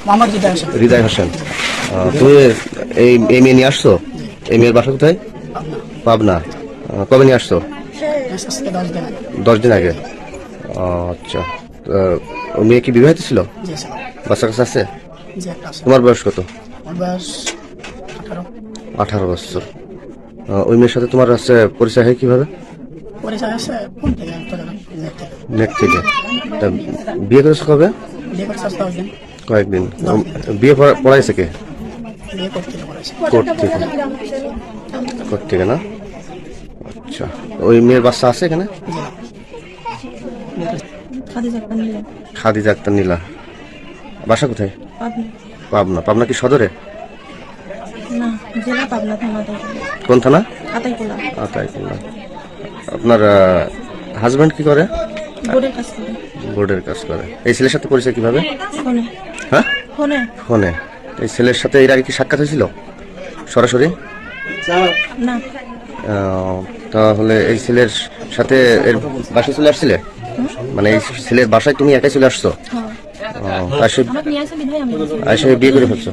মোহাম্মদ হৃদয় হোসেন। হৃদয় হোসেন। তুমি এই মেয়ে নিয়ে আসছো? এই মেয়ের বাসা কোথায়? পাবনা। কবে নিয়ে আসছো? 10 দিন আগে। আচ্ছা, ওই মেয়ে কি বিবাহিত ছিল? বাচ্চা কাছে আছে? তোমার বয়স কত? 18 বছর। ওই মেয়ের সাথে তোমার আছে পরিচয় হয় কিভাবে? নেট থেকে। বিয়ে করেছো কবে? কয়েকদিন। বিয়ে পড়াইছে কে? কোর্ট থেকে না? আচ্ছা, ওই মেয়ের বাচ্চা আছে এখানে? খাদিজা আক্তার নীলা। বাসা কোথায়? পাবনা। পাবনা কি সদরে? কোন থানা? আতাইকুলা। আপনার হাজবেন্ড কি করে? বোর্ডের কাজ করে। এই ছেলের সাথে পরিচয় কিভাবে? হ্যাঁ, ফোনে। এই ছেলের সাথে এর আগে কি সাক্ষাৎ হয়েছিল সরাসরি? না। তাহলে এই ছেলের সাথে এর বাসায় চলে আসছিলে? মানে এই ছেলের বাসায় তুমি একাই চলে আসছো? এসে বিয়ে করে ফেলছো?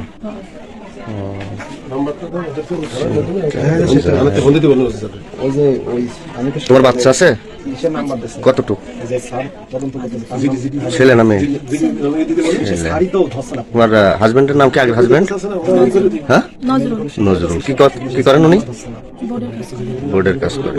তোমার বাচ্চা আছে? কতটুকু? ছেলে না মেয়ে? তোমার হাজবেন্ডের নাম কি? আগের হাজবেন্ড? হ্যাঁ, নজরুল। কি করেন উনি? বোর্ডের কাজ করে।